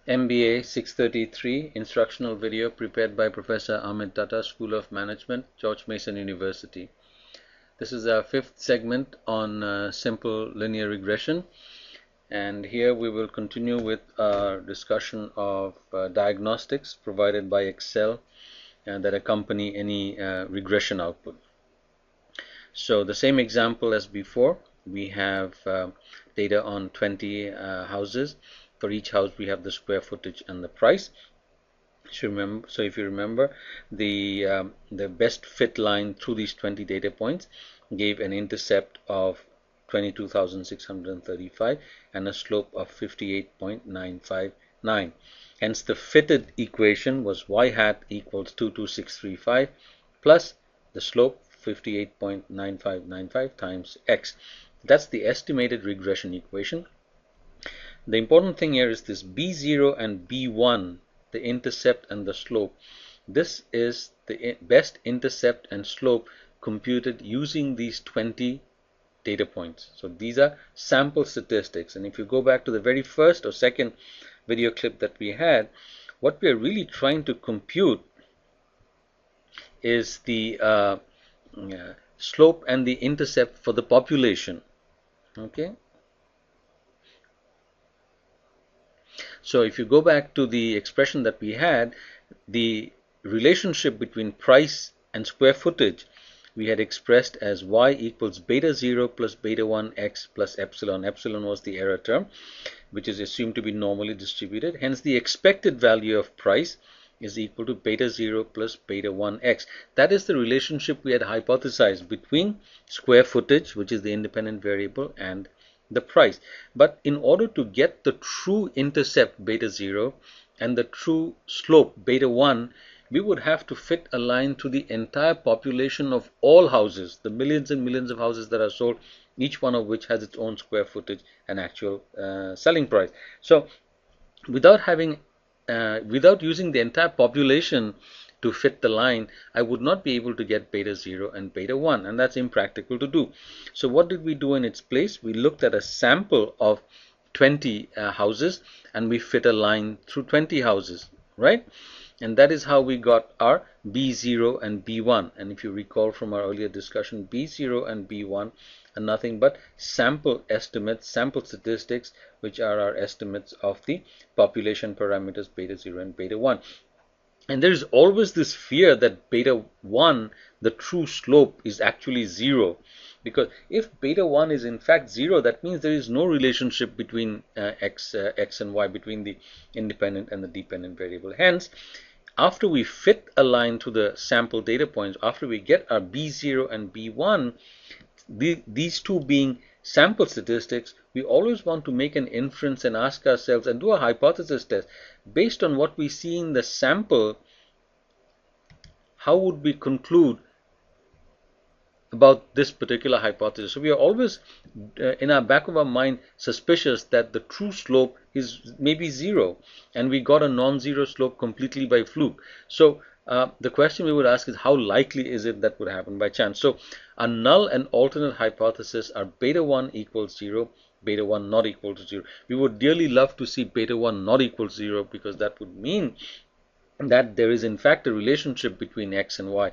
Mba633 instructional video prepared by Professor Amit Tata, School of Management, George Mason University. This is our fifth segment on simple linear regression, and here we will continue with our discussion of diagnostics provided by Excel that accompany any regression output. So the same example as before, we have data on 20 houses. For each house we have the square footage and the price. So if you remember, the best fit line through these 20 data points gave an intercept of 22,635 and a slope of 58.959. Hence the fitted equation was y hat equals 22635 plus the slope 58.9595 times x. That's the estimated regression equation. The important thing here is this B0 and B1, the intercept and the slope. This is the best intercept and slope computed using these 20 data points. So these are sample statistics, and if you go back to the very first or second video clip that we had, what we are really trying to compute is the slope and the intercept for the population. Okay. So if you go back to the expression that we had, the relationship between price and square footage we had expressed as y equals beta 0 plus beta 1 x plus epsilon. Epsilon was the error term, which is assumed to be normally distributed. Hence the expected value of price is equal to beta 0 plus beta 1 x. That is the relationship we had hypothesized between square footage, which is the independent variable, and the price. But in order to get the true intercept beta 0 and the true slope beta 1, we would have to fit a line to the entire population of all houses, the millions and millions of houses that are sold, each one of which has its own square footage and actual selling price. So without using the entire population to fit the line, I would not be able to get beta 0 and beta 1, and that's impractical to do. So what did we do in its place? We looked at a sample of 20 houses and we fit a line through 20 houses, right? And that is how we got our B0 and B1. And if you recall from our earlier discussion, B0 and B1 are nothing but sample estimates, sample statistics, which are our estimates of the population parameters beta 0 and beta 1. And there is always this fear that beta 1, the true slope, is actually 0. Because if beta 1 is in fact 0, that means there is no relationship between x and y, between the independent and the dependent variable. Hence, after we fit a line to the sample data points, after we get our B0 and B1, these two being sample statistics, we always want to make an inference and ask ourselves and do a hypothesis test. Based on what we see in the sample, how would we conclude about this particular hypothesis? So we are always in our back of our mind suspicious that the true slope is maybe 0 and we got a non-zero slope completely by fluke. So the question we would ask is, how likely is it that would happen by chance? So a null and alternate hypothesis are beta 1 equals 0, beta 1 not equal to 0. We would dearly love to see beta 1 not equal to 0, because that would mean that there is in fact a relationship between x and y.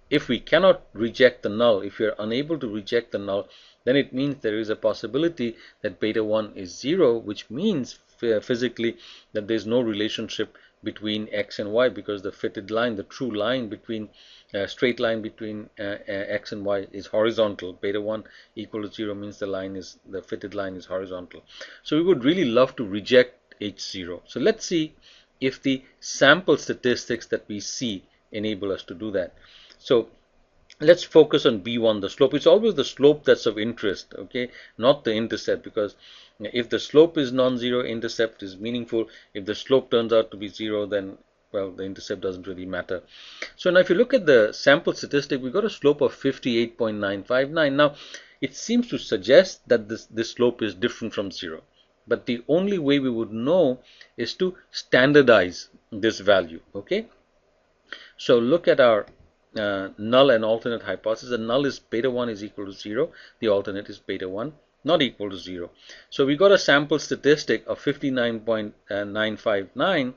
If we cannot reject the null, if we are unable to reject the null, then it means there is a possibility that beta 1 is 0, which means physically that there is no relationship between x and y, because the fitted line, the true line between straight line between x and y is horizontal. Beta 1 equal to 0 means the fitted line is horizontal. So we would really love to reject H0. So let's see if the sample statistics that we see enable us to do that. So let's focus on B1, the slope. It's always the slope that's of interest, okay, not the intercept, because if the slope is non-zero, intercept is meaningful. If the slope turns out to be 0, then, well, the intercept doesn't really matter. So now if you look at the sample statistic, we got a slope of 58.959. Now it seems to suggest that this slope is different from 0. But the only way we would know is to standardize this value, okay? So look at our null and alternate hypothesis. The null is beta 1 is equal to 0. The alternate is beta 1 not equal to 0. So we got a sample statistic of 59.959.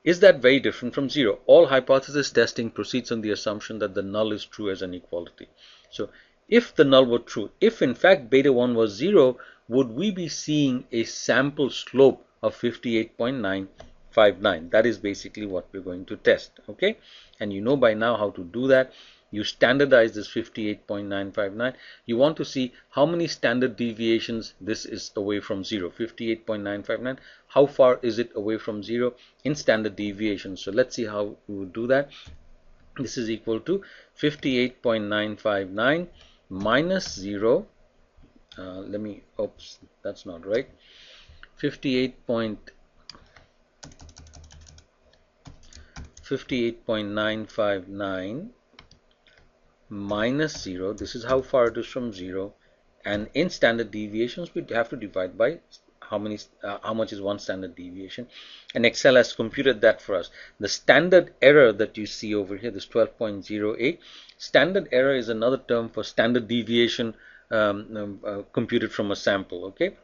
Is that very different from 0? All hypothesis testing proceeds on the assumption that the null is true as an equality. So if the null were true, if in fact beta 1 was 0, would we be seeing a sample slope of 58.959? That is basically what we're going to test, okay? And you know by now how to do that. You standardize this 58.959. You want to see how many standard deviations this is away from 0. 58.959. How far is it away from 0 in standard deviations? So let's see how we would do that. This is equal to 58.959 minus 0. Oops, that's not right. 58.959 minus 0. This is how far it is from 0, and in standard deviations we have to divide by how much is one standard deviation, and Excel has computed that for us. The standard error that you see over here, this 12.08, standard error is another term for standard deviation computed from a sample, okay?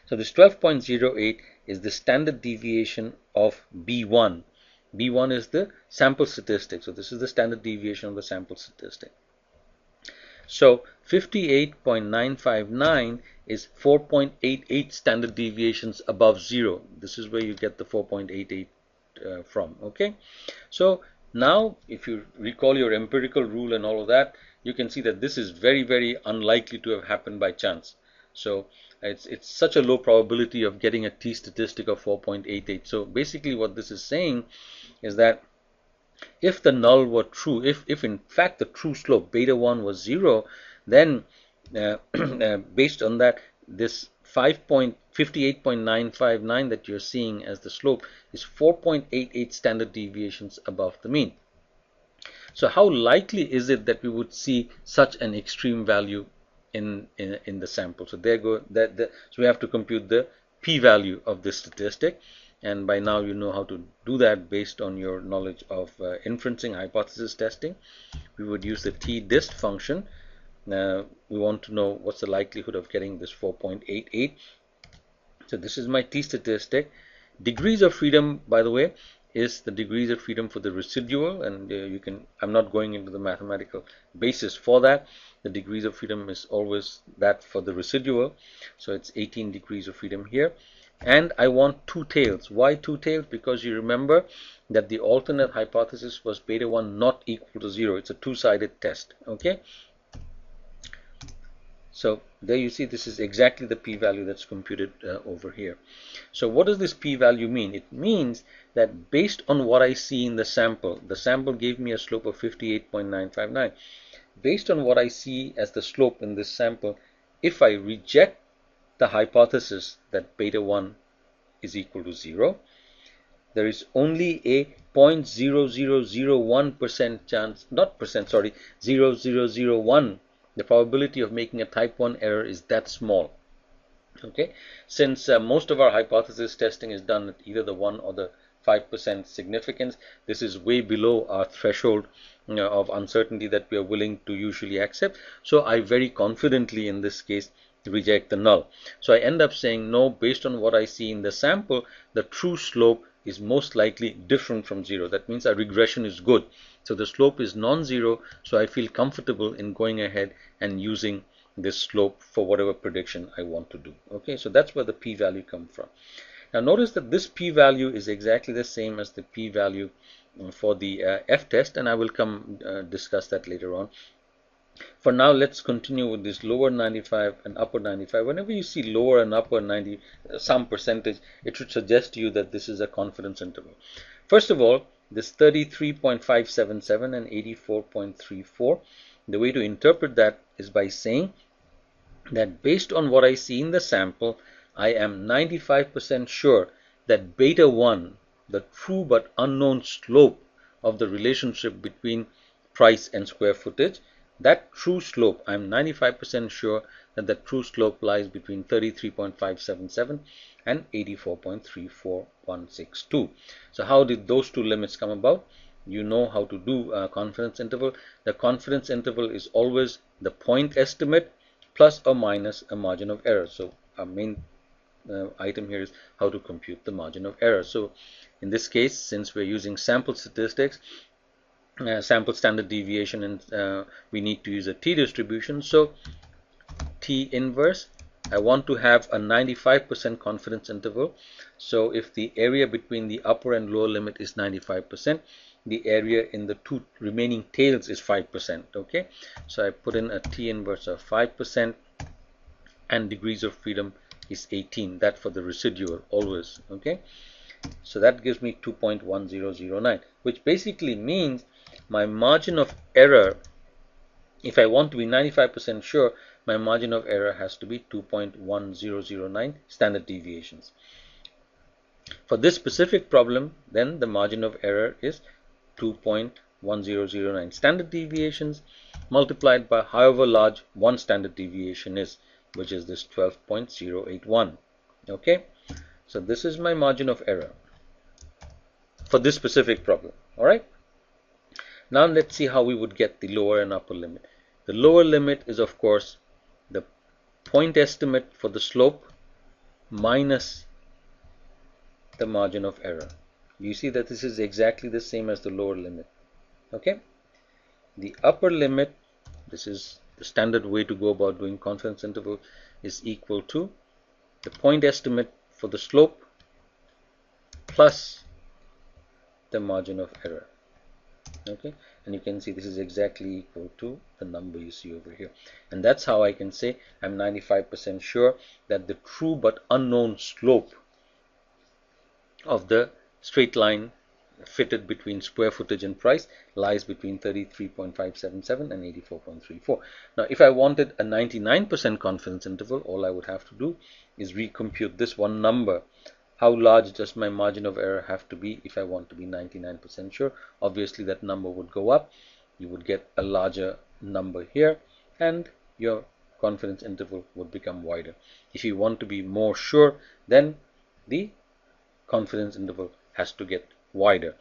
So this 12.08 is the standard deviation of B1. B1 is the sample statistic. So this is the standard deviation of the sample statistic. So 58.959 is 4.88 standard deviations above 0. This is where you get the 4.88 from, okay? So now if you recall your empirical rule and all of that, you can see that this is very, very unlikely to have happened by chance. So it's such a low probability of getting a t statistic of 4.88. So basically what this is saying is that if the null were true, if in fact the true slope beta 1 was 0, then based on that, this 58.959 that you're seeing as the slope is 4.88 standard deviations above the mean. So how likely is it that we would see such an extreme value in the sample? So so we have to compute the p-value of this statistic, and by now you know how to do that based on your knowledge of inferencing hypothesis testing. We would use the t-dist function. Now we want to know what's the likelihood of getting this 4.88. So this is my t statistic. Degrees of freedom, by the way, is the degrees of freedom for the residual, and I'm not going into the mathematical basis for that. The degrees of freedom is always that for the residual, so it's 18 degrees of freedom here. And I want two tails. Why two tails? Because you remember that the alternate hypothesis was beta 1 not equal to 0. It's a two-sided test, okay? So there you see this is exactly the p-value that's computed over here. So what does this p-value mean? It means that based on what I see in the sample gave me a slope of 58.959. Based on what I see as the slope in this sample, if I reject the hypothesis that beta 1 is equal to 0, there is only a 0.0001% chance, not percent, sorry, 0.0001. The probability of making a type 1 error is that small. Okay, since most of our hypothesis testing is done at either the 1 or the 5% significance, this is way below our threshold of uncertainty that we are willing to usually accept. So I very confidently in this case reject the null. So I end up saying no, based on what I see in the sample, the true slope is most likely different from 0. That means our regression is good. So the slope is non-zero, so I feel comfortable in going ahead and using this slope for whatever prediction I want to do. Okay, so that's where the p-value comes from. Now notice that this p-value is exactly the same as the p-value for the f-test, and I will come discuss that later on. For now, let's continue with this lower 95 and upper 95. Whenever you see lower and upper 90, some percentage, it should suggest to you that this is a confidence interval. First of all, this 33.577 and 84.34, the way to interpret that is by saying that based on what I see in the sample, I am 95% sure that beta 1, the true but unknown slope of the relationship between price and square footage, that true slope, I'm 95% sure that the true slope lies between 33.577 and 84.34162. So how did those two limits come about? You know how to do a confidence interval. The confidence interval is always the point estimate plus or minus a margin of error. So our main item here is how to compute the margin of error. So in this case, since we're using sample statistics, sample standard deviation, and we need to use a t-distribution, so t inverse, I want to have a 95% confidence interval. So if the area between the upper and lower limit is 95%, the area in the two remaining tails is 5%. Okay, so I put in a t inverse of 5%, and degrees of freedom is 18. That for the residual always. Okay, so that gives me 2.1009, which basically means my margin of error, if I want to be 95% sure, my margin of error has to be 2.1009 standard deviations. For this specific problem, then the margin of error is 2.1009 standard deviations multiplied by however large one standard deviation is, which is this 12.081. Okay, so this is my margin of error for this specific problem. All right, now let's see how we would get the lower and upper limit. The lower limit is, of course, the point estimate for the slope minus the margin of error. You see that this is exactly the same as the lower limit. Okay, the upper limit, this is the standard way to go about doing confidence interval, is equal to the point estimate for the slope plus the margin of error. Okay, and you can see this is exactly equal to the number you see over here, and that's how I can say I'm 95% sure that the true but unknown slope of the straight line fitted between square footage and price lies between 33.577 and 84.34. Now if I wanted a 99% confidence interval, all I would have to do is recompute this one number. How large does my margin of error have to be if I want to be 99% sure? Obviously that number would go up. You would get a larger number here, and your confidence interval would become wider. If you want to be more sure, then the confidence interval has to get wider.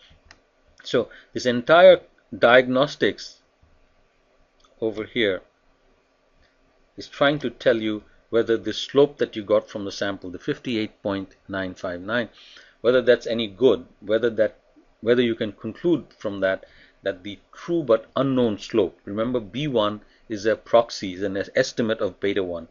So this entire diagnostics over here is trying to tell you whether the slope that you got from the sample, the 58.959, whether that's any good, whether you can conclude from that the true but unknown slope, remember B1 is a proxy, is an estimate of beta 1,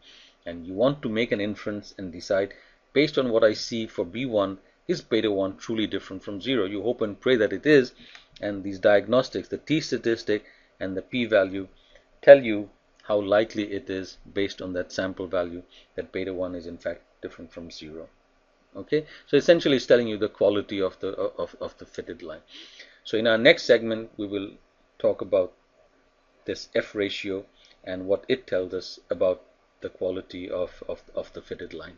and you want to make an inference and decide based on what I see for B1, is beta 1 truly different from 0? You hope and pray that it is, and these diagnostics, the t-statistic and the p-value, tell you how likely it is based on that sample value that beta 1 is in fact different from 0. Okay, so essentially it's telling you the quality of the fitted line. So in our next segment we will talk about this F ratio and what it tells us about the quality of the fitted line.